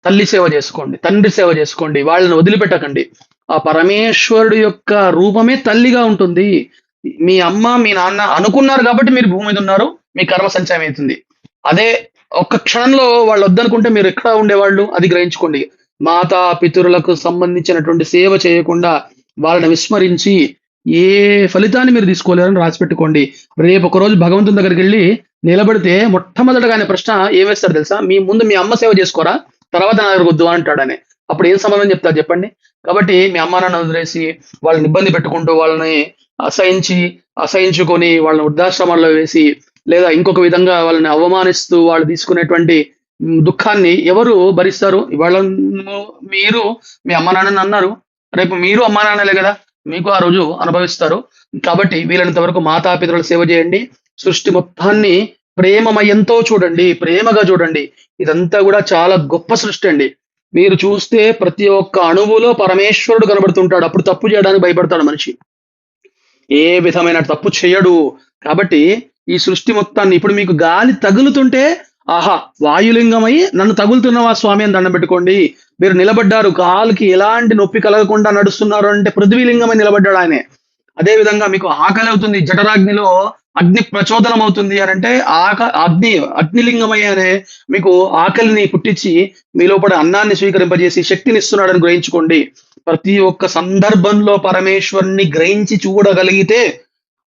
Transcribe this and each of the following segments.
తల్లి సేవ చేసుకోండి, తండ్రి సేవ చేసుకోండి, వాళ్ళని వదిలిపెట్టకండి. ఆ పరమేశ్వరుడు యొక్క రూపమే తల్లిగా ఉంటుంది. మీ అమ్మ, మీ నాన్న అనుకున్నారు కాబట్టి మీరు భూమి మీద ఉన్నారు. మీ కర్మ సంచయం అవుతుంది. అదే ఒక్క క్షణంలో వాళ్ళు వద్దనుకుంటే మీరు ఎక్కడ ఉండేవాళ్ళు అది గ్రహించుకోండి. మాతా పితరులకు సంబంధించినటువంటి సేవ చేయకుండా వాళ్ళని విస్మరించి ఏ ఫలితాన్ని మీరు తీసుకోలేరని రాసిపెట్టుకోండి. రేపు ఒక రోజు భగవంతుని దగ్గరికి వెళ్ళి నిలబడితే మొట్టమొదటగా ఆయన ప్రశ్న ఏం వేస్తాడు తెలుసా? మీ ముందు మీ అమ్మ సేవ చేసుకోరా, తర్వాత నా దగ్గరకు వద్దు అంటాడని. అప్పుడు ఏం సమాధానం చెప్తారు చెప్పండి? కాబట్టి మీ అమ్మ నాన్న వదిలేసి వాళ్ళని ఇబ్బంది పెట్టుకుంటూ వాళ్ళని అసహించి అసహించుకొని వాళ్ళని వృద్ధాశ్రమాల్లో వేసి లేదా ఇంకొక విధంగా వాళ్ళని అవమానిస్తూ వాళ్ళు తీసుకునేటువంటి దుఃఖాన్ని ఎవరు భరిస్తారు? ఇవాళ మీరు మీ అమ్మ నాన్నని అన్నారు, రేపు మీరు అమ్మా నాన్నలే కదా, మీకు ఆ రోజు అనుభవిస్తారు. కాబట్టి వీలైనంత వరకు మాతాపితరుల సేవ చేయండి. సృష్టి మొత్తాన్ని ప్రేమమయంతో చూడండి, ప్రేమగా చూడండి. ఇదంతా కూడా చాలా గొప్ప సృష్టి అండి. మీరు చూస్తే ప్రతి ఒక్క అణువులో పరమేశ్వరుడు కనబడుతుంటాడు. అప్పుడు తప్పు చేయడానికి భయపడతాడు మనిషి. ఏ విధమైన తప్పు చేయడు. కాబట్టి ఈ సృష్టి మొత్తాన్ని ఇప్పుడు మీకు గాలి తగులుతుంటే ఆహా వాయులింగమై నన్ను తగులుతున్నవా స్వామి అని దండం పెట్టుకోండి. మీరు నిలబడ్డారు, కాలుకి ఎలాంటి నొప్పి కలగకుండా నడుస్తున్నారు అంటే పృథ్వీలింగమై నిలబడ్డాడు ఆయనే. అదే విధంగా మీకు ఆకలి అవుతుంది, జఠరాగ్నిలో అగ్ని ప్రచోదనం అవుతుంది అని అంటే అగ్నిలింగమయ్యానే మీకు ఆకలిని పుట్టించి మీ లోపల అన్నాన్ని స్వీకరింపజేసి శక్తిని ఇస్తున్నాడని గ్రహించుకోండి. ప్రతి ఒక్క సందర్భంలో పరమేశ్వరుని గ్రహించి చూడగలిగితే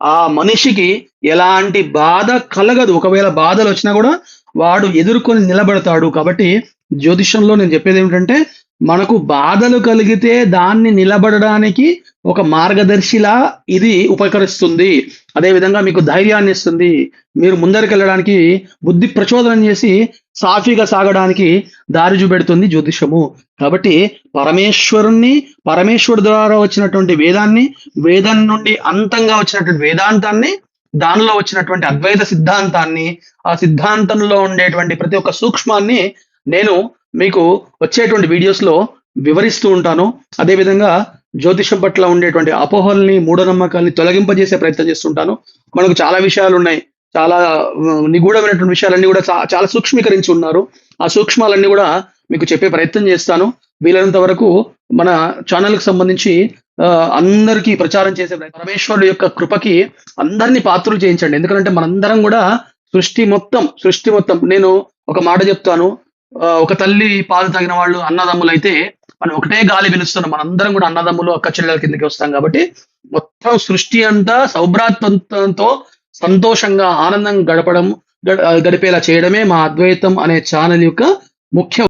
ఆ మనిషికి ఎలాంటి బాధ కలగదు. ఒకవేళ బాధలు వచ్చినా కూడా వాడు ఎదుర్కొని నిలబడతాడు. కాబట్టి జ్యోతిషంలో నేను చెప్పేది ఏమిటంటే మనకు బాధలు కలిగితే దాన్ని నిలబడడానికి ఒక మార్గదర్శిలా ఇది ఉపకరిస్తుంది. అదేవిధంగా మీకు ధైర్యాన్ని ఇస్తుంది. మీరు ముందరికి వెళ్ళడానికి బుద్ధి ప్రచోదనం చేసి సాఫీగా సాగడానికి దారి చూపెడుతుంది జ్యోతిషము. కాబట్టి పరమేశ్వరుడి ద్వారా వచ్చినటువంటి వేదాన్ని, వేదం నుండి అంతంగా వచ్చినటువంటి వేదాంతాన్ని, దానిలో వచ్చినటువంటి అద్వైత సిద్ధాంతాన్ని, ఆ సిద్ధాంతంలో ఉండేటువంటి ప్రతి ఒక్క సూక్ష్మాన్ని నేను మీకు వచ్చేటువంటి వీడియోస్ లో వివరిస్తూ ఉంటాను. అదేవిధంగా జ్యోతిషం పట్ల ఉండేటువంటి అపోహల్ని, మూఢనమ్మకాల్ని తొలగింపజేసే ప్రయత్నం చేస్తుంటాను. మనకు చాలా విషయాలు ఉన్నాయి. చాలా నిగూఢమైనటువంటి విషయాలన్నీ కూడా చాలా సూక్ష్మీకరించి ఉన్నారు. ఆ సూక్ష్మాలన్నీ కూడా మీకు చెప్పే ప్రయత్నం చేస్తాను. వీలైనంత వరకు మన ఛానల్ కి సంబంధించి అందరికీ ప్రచారం చేసే పరమేశ్వరుడు యొక్క కృపకి అందరినీ పాత్రలు చేయించండి. ఎందుకంటే మనందరం కూడా సృష్టి మొత్తం నేను ఒక మాట చెప్తాను. ఒక తల్లి పాలు తాగిన వాళ్ళు అన్నదమ్ములు అయితే మనం ఒకటే గాలి పిలుస్తున్నాం. మనందరం కూడా అన్నదమ్ములు, అక్క చెల్లెల కిందకి వస్తాం. కాబట్టి మొత్తం సృష్టి అంతా సౌభ్రాతృత్వంతో సంతోషంగా ఆనందంగా గడిపేలా చేయడమే మా అద్వైతం అనే ఛానల్ యొక్క ముఖ్య